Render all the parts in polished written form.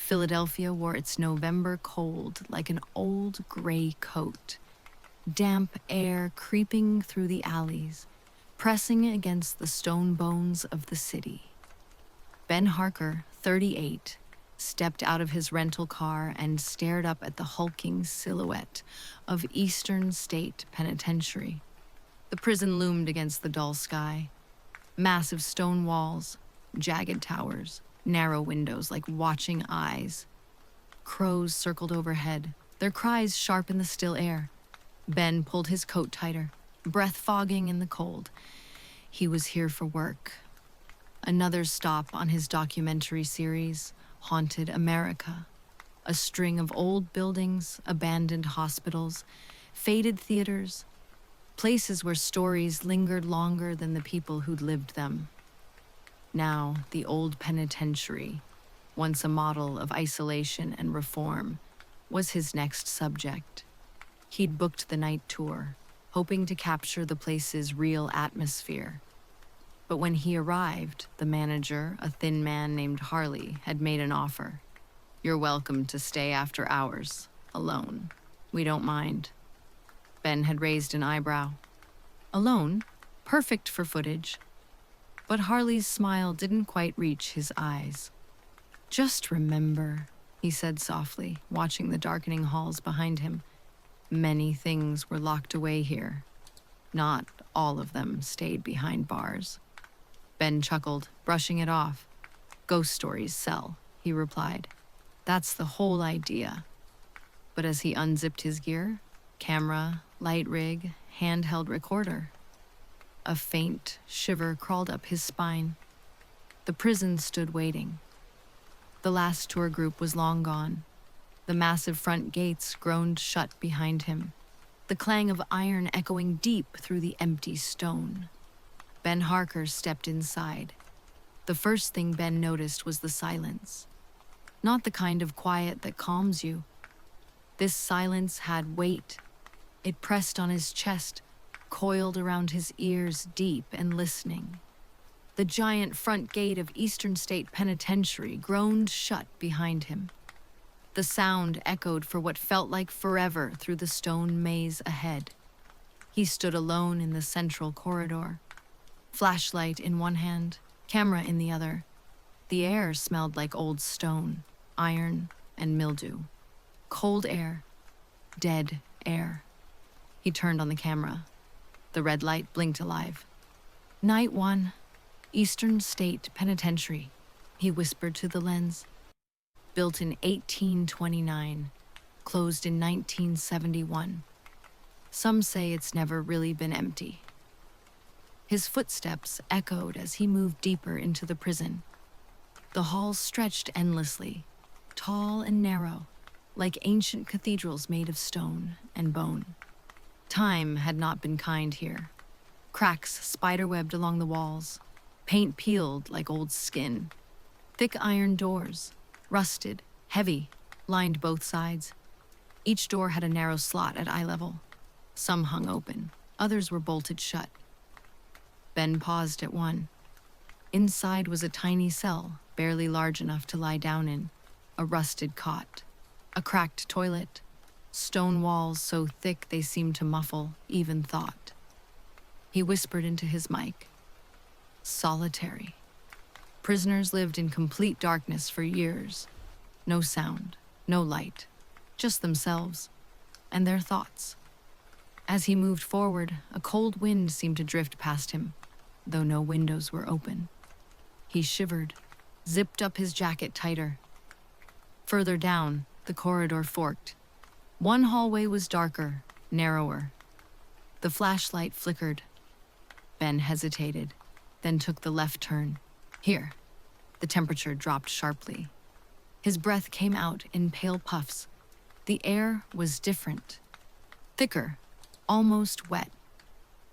Philadelphia wore its November cold like an old gray coat, damp air creeping through the alleys, pressing against the stone bones of the city. Ben Harker, 38, stepped out of his rental car and stared up at the hulking silhouette of Eastern State Penitentiary. The prison loomed against the dull sky. Massive stone walls, jagged towers, narrow windows like watching eyes. Crows circled overhead, their cries sharp in the still air. Ben pulled his coat tighter, breath fogging in the cold. He was here for work. Another stop on his documentary series, Haunted America. A string of old buildings, abandoned hospitals, faded theaters, places where stories lingered longer than the people who'd lived them. Now, the old penitentiary, once a model of isolation and reform, was his next subject. He'd booked the night tour, hoping to capture the place's real atmosphere. But when he arrived, the manager, a thin man named Harley, had made an offer. "You're welcome to stay after hours, alone. We don't mind." Ben had raised an eyebrow. Alone? Perfect for footage. But Harley's smile didn't quite reach his eyes. "Just remember," he said softly, watching the darkening halls behind him. "Many things were locked away here. Not all of them stayed behind bars." Ben chuckled, brushing it off. "Ghost stories sell," he replied. "That's the whole idea." But as he unzipped his gear, camera, light rig, handheld recorder, a faint shiver crawled up his spine. The prison stood waiting. The last tour group was long gone. The massive front gates groaned shut behind him, the clang of iron echoing deep through the empty stone. Ben Harker stepped inside. The first thing Ben noticed was the silence. Not the kind of quiet that calms you. This silence had weight. It pressed on his chest, coiled around his ears, deep and listening. The giant front gate of Eastern State Penitentiary groaned shut behind him. The sound echoed for what felt like forever through the stone maze ahead. He stood alone in the central corridor, flashlight in one hand, camera in the other. The air smelled like old stone, iron, and mildew. Cold air, dead air. He turned on the camera. The red light blinked alive. "Night 1, Eastern State Penitentiary," he whispered to the lens. "Built in 1829, closed in 1971. Some say it's never really been empty." His footsteps echoed as he moved deeper into the prison. The halls stretched endlessly, tall and narrow, like ancient cathedrals made of stone and bone. Time had not been kind here. Cracks spiderwebbed along the walls, paint peeled like old skin. Thick iron doors, rusted, heavy, lined both sides. Each door had a narrow slot at eye level. Some hung open, others were bolted shut. Ben paused at one. Inside was a tiny cell, barely large enough to lie down in, a rusted cot, a cracked toilet, stone walls so thick they seemed to muffle even thought. He whispered into his mic. Solitary. Prisoners lived in complete darkness for years. No sound, no light, just themselves and their thoughts. As he moved forward, a cold wind seemed to drift past him, though no windows were open. He shivered, zipped up his jacket tighter. Further down, the corridor forked. One hallway was darker, narrower. The flashlight flickered. Ben hesitated, then took the left turn. Here. The temperature dropped sharply. His breath came out in pale puffs. The air was different. Thicker, almost wet.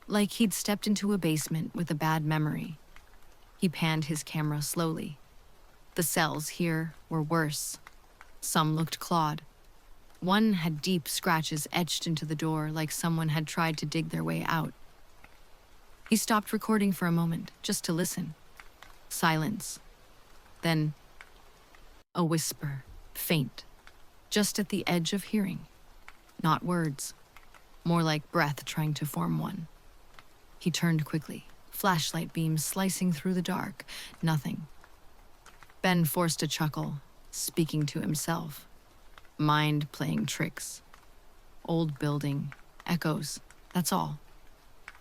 Like he'd stepped into a basement with a bad memory. He panned his camera slowly. The cells here were worse. Some looked clawed. One had deep scratches etched into the door like someone had tried to dig their way out. He stopped recording for a moment, just to listen. Silence. Then, a whisper. faint, just at the edge of hearing. Not words, more like breath trying to form one. He turned quickly, flashlight beams slicing through the dark. Nothing. Ben forced a chuckle, speaking to himself. Mind playing tricks. Old building, echoes, that's all.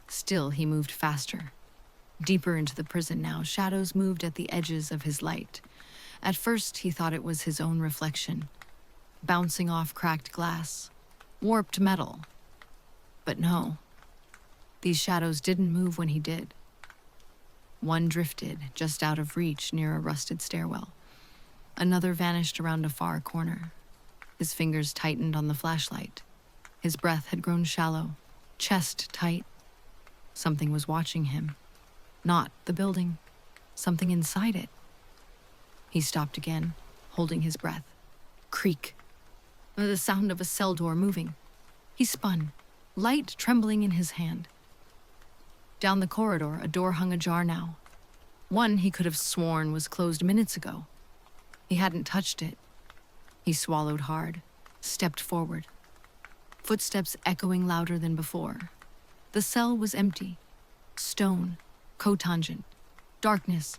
Still, he moved faster. Deeper into the prison now, shadows moved at the edges of his light. At first, he thought it was his own reflection, bouncing off cracked glass, warped metal. But no, these shadows didn't move when he did. One drifted just out of reach near a rusted stairwell. Another vanished around a far corner. His fingers tightened on the flashlight. His breath had grown shallow, chest tight. Something was watching him. Not the building, something inside it. He stopped again, holding his breath. Creak. The sound of a cell door moving. He spun, light trembling in his hand. Down the corridor, a door hung ajar now. One he could have sworn was closed minutes ago. He hadn't touched it. He swallowed hard, stepped forward. Footsteps echoing louder than before. The cell was empty. Stone, cotangent, darkness.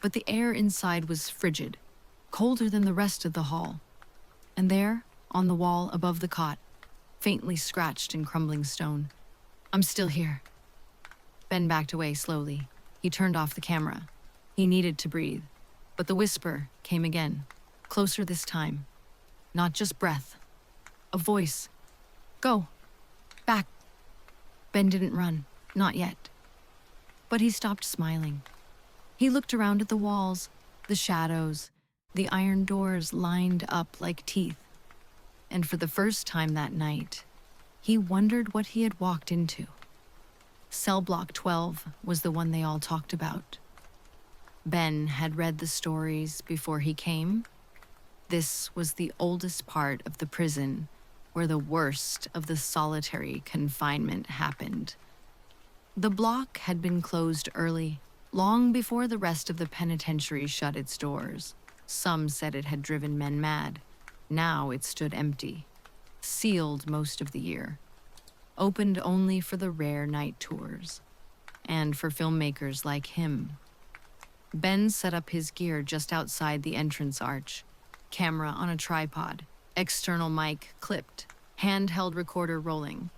But the air inside was frigid, colder than the rest of the hall. And there, on the wall above the cot, faintly scratched in crumbling stone, "I'm still here." Ben backed away slowly. He turned off the camera. He needed to breathe. But the whisper came again, closer this time. Not just breath. A voice. "Go. Back." Ben didn't run. Not yet. But he stopped smiling. He looked around at the walls, the shadows, the iron doors lined up like teeth. And for the first time that night, he wondered what he had walked into. Cell block 12 was the one they all talked about. Ben had read the stories before he came. This was the oldest part of the prison where the worst of the solitary confinement happened. The block had been closed early, long before the rest of the penitentiary shut its doors. Some said it had driven men mad. Now it stood empty, sealed most of the year, opened only for the rare night tours, and for filmmakers like him. Ben set up his gear just outside the entrance arch, camera on a tripod, external mic clipped, handheld recorder rolling.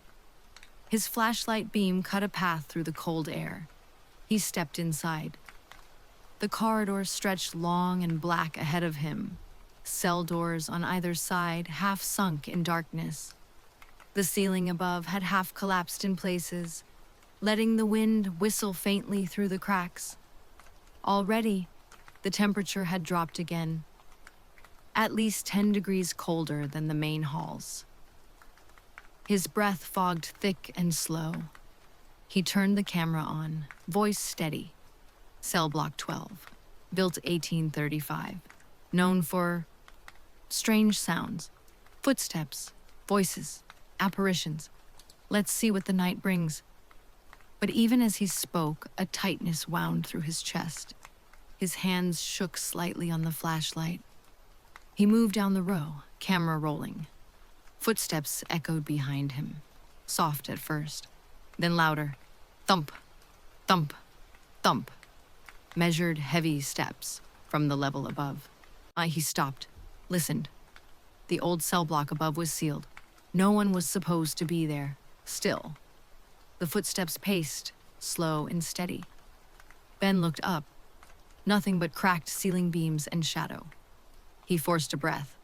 His flashlight beam cut a path through the cold air. He stepped inside. The corridor stretched long and black ahead of him, cell doors on either side half sunk in darkness. The ceiling above had half collapsed in places, letting the wind whistle faintly through the cracks. Already, the temperature had dropped again, at least 10 degrees colder than the main halls. His breath fogged thick and slow. He turned the camera on, voice steady. Cell block 12, built 1835, known for strange sounds, footsteps, voices, apparitions. Let's see what the night brings. But even as he spoke, a tightness wound through his chest. His hands shook slightly on the flashlight. He moved down the row, camera rolling. Footsteps echoed behind him, soft at first, then louder. Thump, thump, thump. Measured heavy steps from the level above. He stopped, listened. The old cell block above was sealed. No one was supposed to be there, still. The footsteps paced, slow and steady. Ben looked up. Nothing but cracked ceiling beams and shadow. He forced a breath.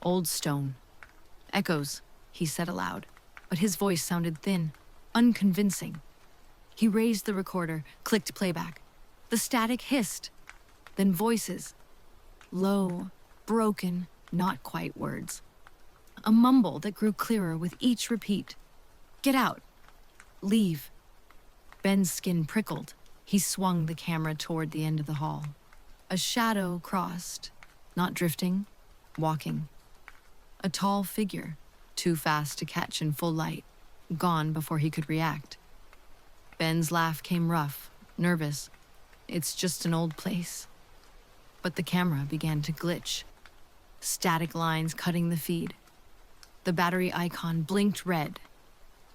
Old stone. Echoes, he said aloud, but his voice sounded thin, unconvincing. He raised the recorder, clicked playback. The static hissed, then voices. Low, broken, not quite words. A mumble that grew clearer with each repeat. Get out. Leave. Ben's skin prickled. He swung the camera toward the end of the hall. A shadow crossed, not drifting, walking. A tall figure, too fast to catch in full light, gone before he could react. Ben's laugh came rough, nervous. It's just an old place. But the camera began to glitch. static lines cutting the feed. The battery icon blinked red.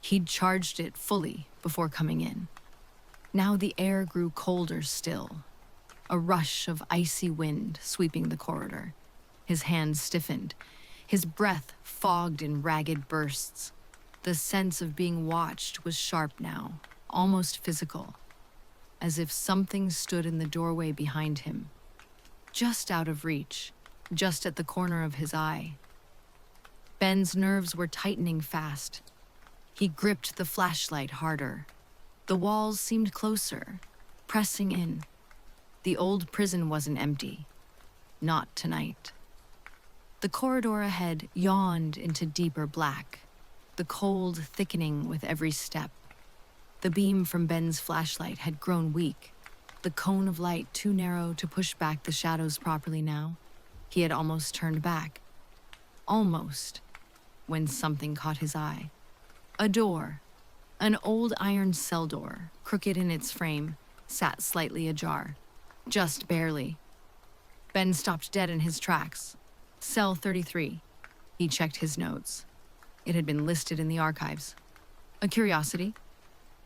He'd charged it fully before coming in. Now the air grew colder still, a rush of icy wind sweeping the corridor. His hands stiffened, his breath fogged in ragged bursts. The sense of being watched was sharp now, almost physical, as if something stood in the doorway behind him, just out of reach, just at the corner of his eye. Ben's nerves were tightening fast. He gripped the flashlight harder. The walls seemed closer, pressing in. The old prison wasn't empty. Not tonight. The corridor ahead yawned into deeper black, the cold thickening with every step. The beam from Ben's flashlight had grown weak, the cone of light too narrow to push back the shadows properly now. He had almost turned back. Almost, when something caught his eye. A door, an old iron cell door, crooked in its frame, sat slightly ajar. Just barely. Ben stopped dead in his tracks. Cell 33. He checked his notes. It had been listed in the archives. A curiosity.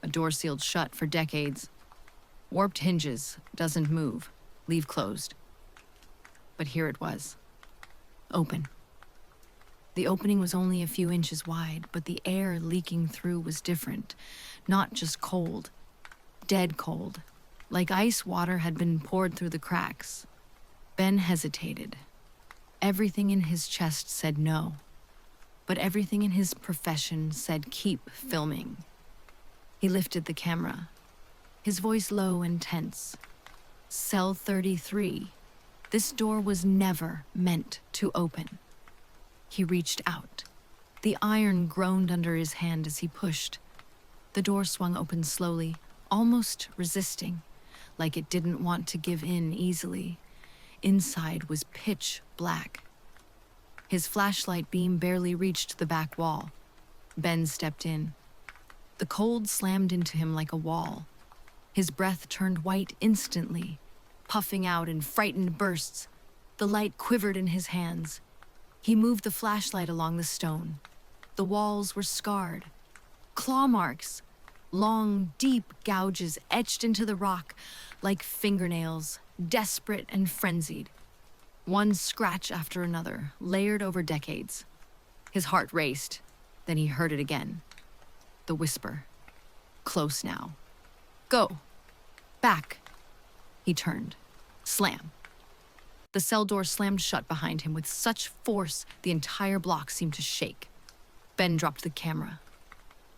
A door sealed shut for decades. Warped hinges, doesn't move, leave closed. But here it was. Open. The opening was only a few inches wide, but the air leaking through was different. Not just cold. Dead cold. Like ice water had been poured through the cracks. Ben hesitated. Everything in his chest said no. But everything in his profession said keep filming. He lifted the camera, his voice low and tense. Cell 33. This door was never meant to open. He reached out. The iron groaned under his hand as he pushed. The door swung open slowly, almost resisting, like it didn't want to give in easily. Inside was pitch black. His flashlight beam barely reached the back wall. Ben stepped in. The cold slammed into him like a wall. His breath turned white instantly, puffing out in frightened bursts. The light quivered in his hands. He moved the flashlight along the stone. The walls were scarred. Claw marks, long, deep gouges etched into the rock like fingernails, desperate and frenzied. One scratch after another, layered over decades. His heart raced. Then he heard it again. The whisper. Close now. Go. Back. He turned. Slam. The cell door slammed shut behind him with such force the entire block seemed to shake. Ben dropped the camera.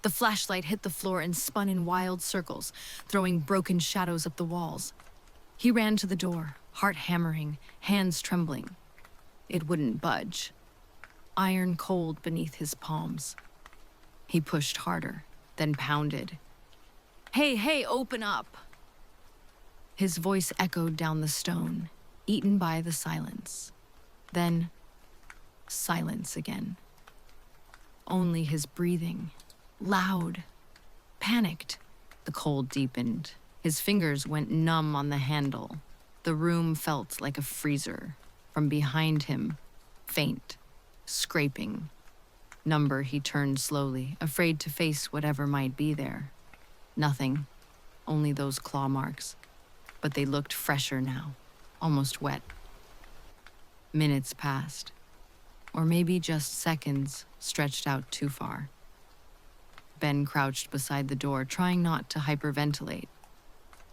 The flashlight hit the floor and spun in wild circles, throwing broken shadows up the walls. He ran to the door, heart hammering, hands trembling. It wouldn't budge. Iron cold beneath his palms. He pushed harder, then pounded. Hey, open up! His voice echoed down the stone, eaten by the silence. Then, silence again. Only his breathing, loud, panicked. The cold deepened. His fingers went numb on the handle. The room felt like a freezer. From behind him, faint, scraping. Number, he turned slowly, afraid to face whatever might be there. Nothing, only those claw marks. But they looked fresher now, almost wet. Minutes passed, or maybe just seconds stretched out too far. Ben crouched beside the door, trying not to hyperventilate.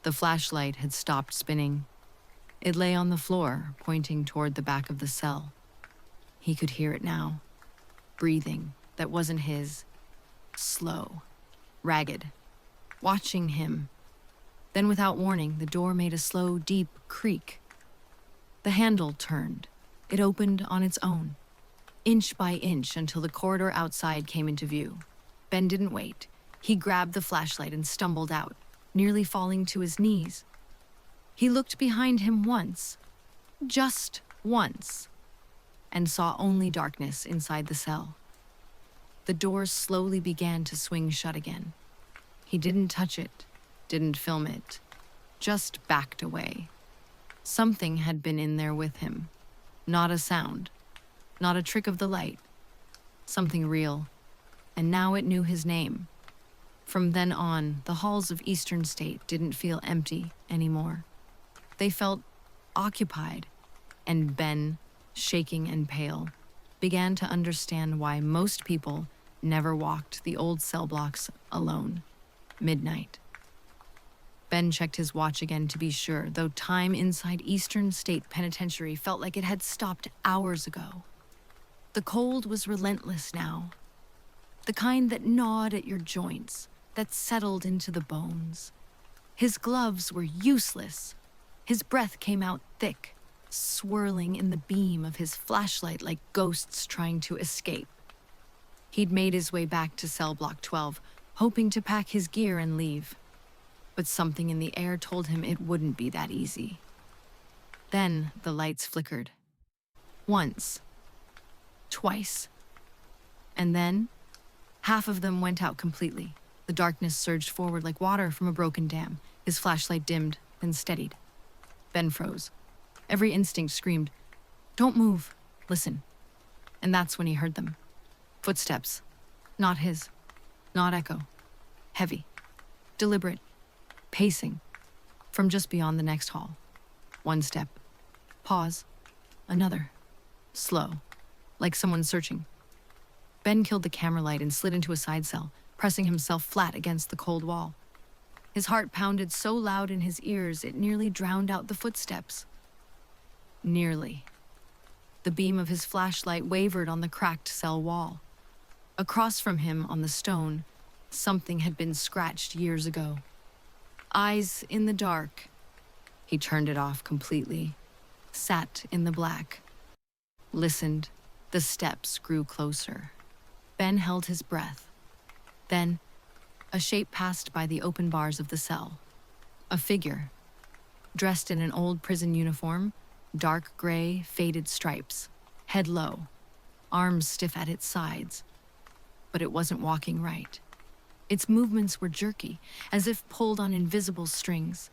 The flashlight had stopped spinning. It lay on the floor, pointing toward the back of the cell. He could hear it now. Breathing that wasn't his. Slow. Ragged. Watching him. Then without warning, the door made a slow, deep creak. The handle turned. It opened on its own. Inch by inch until the corridor outside came into view. Ben didn't wait. He grabbed the flashlight and stumbled out, nearly falling to his knees. He looked behind him once, just once, and saw only darkness inside the cell. The door slowly began to swing shut again. He didn't touch it, didn't film it, just backed away. Something had been in there with him. Not a sound, Not a trick of the light. Something real. And now it knew his name. From then on, the halls of Eastern State didn't feel empty anymore. They felt occupied, and Ben, shaking and pale, began to understand why most people never walked the old cell blocks alone. Midnight. Ben checked his watch again to be sure, though time inside Eastern State Penitentiary felt like it had stopped hours ago. The cold was relentless now. The kind that gnawed at your joints, that settled into the bones. His gloves were useless. His breath came out thick, swirling in the beam of his flashlight like ghosts trying to escape. He'd made his way back to cell block 12, hoping to pack his gear and leave. But something in the air told him it wouldn't be that easy. Then the lights flickered. Once. Twice. And then, half of them went out completely. The darkness surged forward like water from a broken dam. His flashlight dimmed, then steadied. Ben froze. Every instinct screamed, "Don't move, listen." And that's when he heard them. Footsteps. Not his. Not echo. Heavy. Deliberate. Pacing. From just beyond the next hall. One step. Pause. Another. Slow. Like someone searching. Ben killed the camera light and slid into a side cell, pressing himself flat against the cold wall. His heart pounded so loud in his ears it nearly drowned out the footsteps. Nearly. The beam of his flashlight wavered on the cracked cell wall. Across from him on the stone, something had been scratched years ago. Eyes in the dark. He turned it off completely, sat in the black, listened. The steps grew closer. Ben held his breath. Then, a shape passed by the open bars of the cell. A figure, dressed in an old prison uniform, dark gray, faded stripes, head low, arms stiff at its sides. But it wasn't walking right. Its movements were jerky, as if pulled on invisible strings.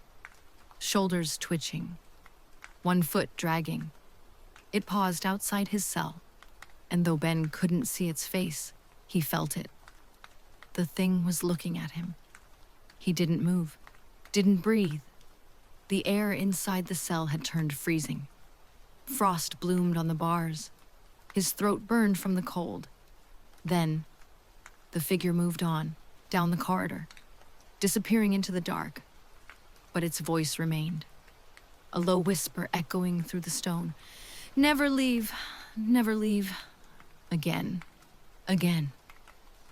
Shoulders twitching, one foot dragging. It paused outside his cell, and though Ben couldn't see its face, he felt it. The thing was looking at him. He didn't move, didn't breathe. The air inside the cell had turned freezing. Frost bloomed on the bars. His throat burned from the cold. Then, the figure moved on, down the corridor, disappearing into the dark. But its voice remained, a low whisper echoing through the stone. "Never leave, never leave." Again, again,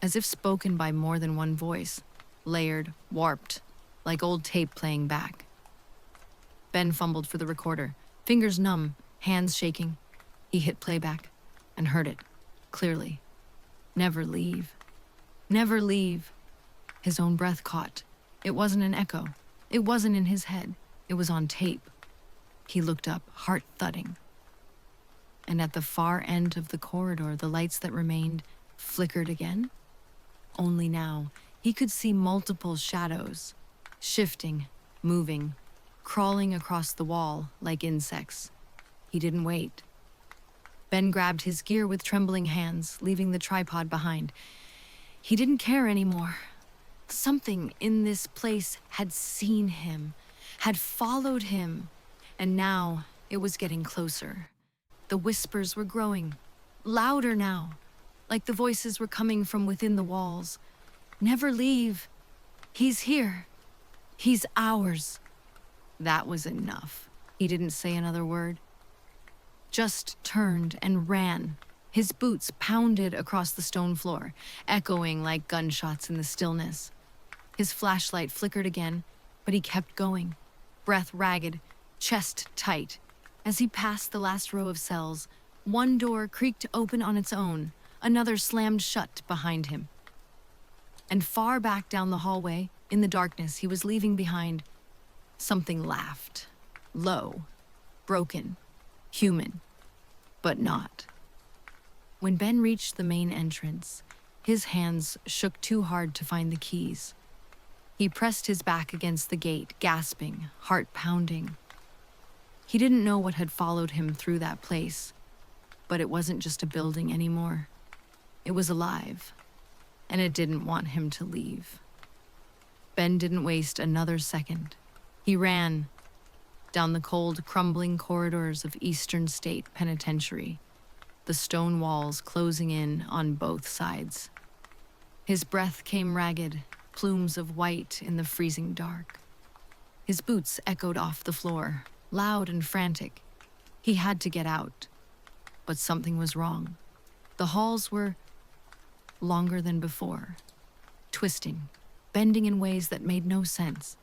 as if spoken by more than one voice, layered, warped, like old tape playing back. Ben fumbled for the recorder, fingers numb, hands shaking. He hit playback and heard it, clearly. "Never leave. Never leave." His own breath caught. It wasn't an echo. It wasn't in his head. It was on tape. He looked up, heart thudding. And at the far end of the corridor, the lights that remained flickered again. Only now, he could see multiple shadows, shifting, moving, crawling across the wall like insects. He didn't wait. Ben grabbed his gear with trembling hands, leaving the tripod behind. He didn't care anymore. Something in this place had seen him, had followed him, and now it was getting closer. The whispers were growing, louder now, like the voices were coming from within the walls. "Never leave. He's here. He's ours." That was enough. He didn't say another word. Just turned and ran. His boots pounded across the stone floor, echoing like gunshots in the stillness. His flashlight flickered again, but he kept going, breath ragged, chest tight. As he passed the last row of cells, one door creaked open on its own, another slammed shut behind him. And far back down the hallway, in the darkness he was leaving behind, something laughed, low, broken, human, but not. When Ben reached the main entrance, his hands shook too hard to find the keys. He pressed his back against the gate, gasping, heart pounding. He didn't know what had followed him through that place, But it wasn't just a building anymore. It was alive, and it didn't want him to leave. Ben didn't waste another second. He ran down the cold, crumbling corridors of Eastern State Penitentiary, the stone walls closing in on both sides. His breath came ragged, plumes of white in the freezing dark. His boots echoed off the floor, loud and frantic. He had to get out, but something was wrong. The halls were longer than before, twisting, bending in ways that made no sense.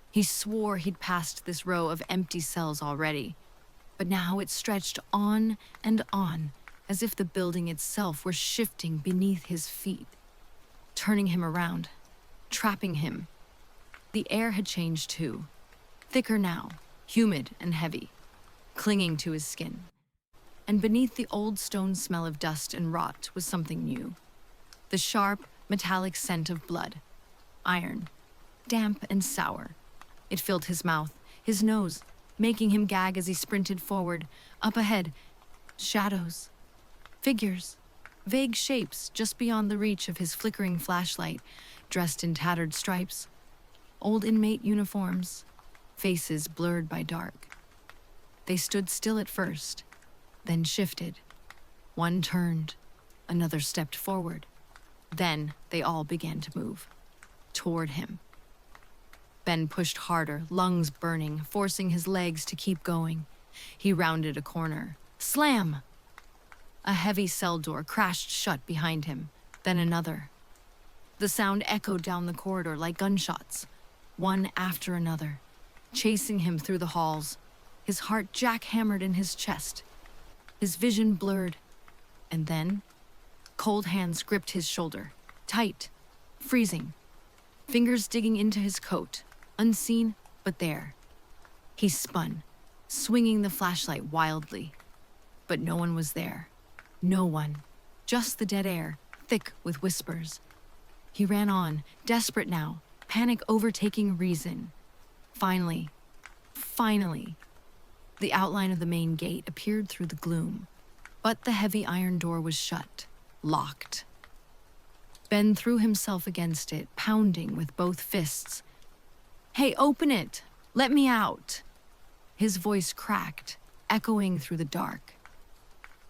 He swore he'd passed this row of empty cells already, but now it stretched on and on, as if the building itself were shifting beneath his feet, turning him around, trapping him. The air had changed too, thicker now, humid and heavy, clinging to his skin. And beneath the old stone smell of dust and rot was something new. The sharp, metallic scent of blood, iron, damp and sour. It filled his mouth, his nose, making him gag as he sprinted forward. Up ahead, shadows, figures, vague shapes just beyond the reach of his flickering flashlight, dressed in tattered stripes, old inmate uniforms, faces blurred by dark. They stood still at first, then shifted. One turned, another stepped forward. Then they all began to move, toward him. Ben pushed harder, lungs burning, forcing his legs to keep going. He rounded a corner. Slam! A heavy cell door crashed shut behind him, then another. The sound echoed down the corridor like gunshots, one after another, chasing him through the halls, his heart jackhammered in his chest, his vision blurred. And then, cold hands gripped his shoulder, tight, freezing, fingers digging into his coat, unseen but there. He spun, swinging the flashlight wildly, but no one was there. No one, just the dead air, thick with whispers. He ran on, desperate now, panic overtaking reason. Finally, the outline of the main gate appeared through the gloom, but the heavy iron door was shut, locked. Ben threw himself against it, pounding with both fists. "Hey, open it! Let me out!" His voice cracked, echoing through the dark.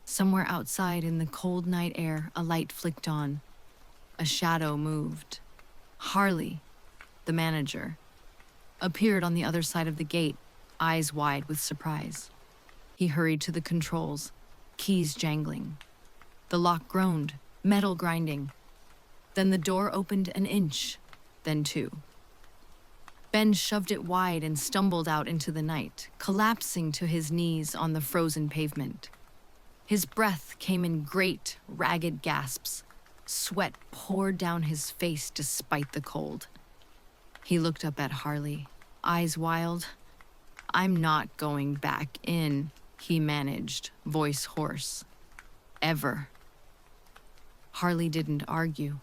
Somewhere outside in the cold night air, a light flicked on. A shadow moved. Harley, the manager, appeared on the other side of the gate, eyes wide with surprise. He hurried to the controls, keys jangling. The lock groaned, metal grinding. Then the door opened an inch, then two. Ben shoved it wide and stumbled out into the night, collapsing to his knees on the frozen pavement. His breath came in great, ragged gasps. Sweat poured down his face despite the cold. He looked up at Harley, eyes wild. "I'm not going back in," he managed, voice hoarse. "Ever." Harley didn't argue.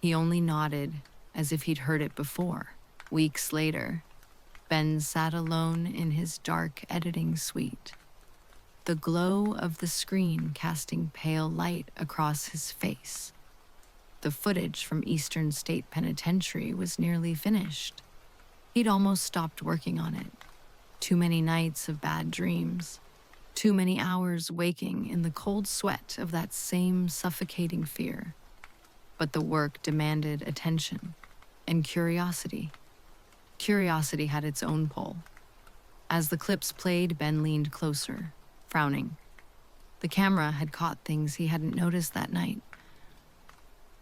He only nodded, as if he'd heard it before. Weeks later, Ben sat alone in his dark editing suite, the glow of the screen casting pale light across his face. The footage from Eastern State Penitentiary was nearly finished. He'd almost stopped working on it. Too many nights of bad dreams. Too many hours waking in the cold sweat of that same suffocating fear. But the work demanded attention and curiosity. Curiosity had its own pull. As the clips played, Ben leaned closer, frowning. The camera had caught things he hadn't noticed that night.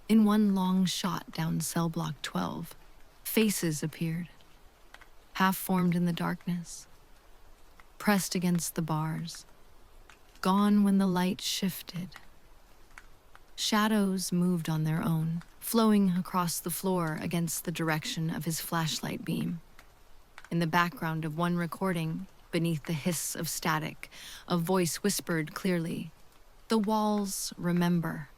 In one long shot down cell block 12, faces appeared, half-formed in the darkness, pressed against the bars, gone when the light shifted. Shadows moved on their own, flowing across the floor against the direction of his flashlight beam. In the background of one recording, beneath the hiss of static, a voice whispered clearly, "The walls remember."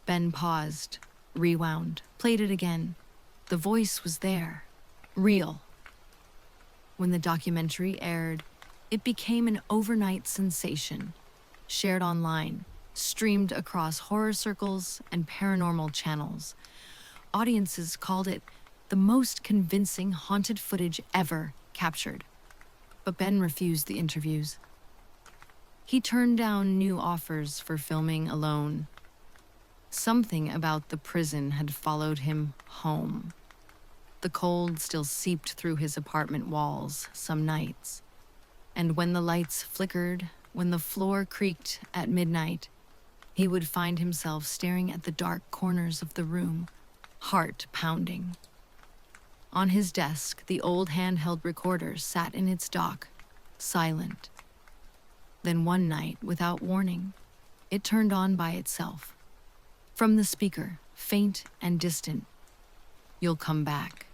Ben paused, rewound, played it again. The voice was there, real. When the documentary aired, it became an overnight sensation. shared online, streamed across horror circles and paranormal channels. Audiences called it the most convincing haunted footage ever captured. But Ben refused the interviews. He turned down new offers for filming alone. Something about the prison had followed him home. The cold still seeped through his apartment walls some nights. And when the lights flickered, when the floor creaked at midnight, he would find himself staring at the dark corners of the room, heart pounding. On his desk, the old handheld recorder sat in its dock, silent. Then one night, without warning, it turned on by itself. From the speaker, faint and distant, "You'll come back."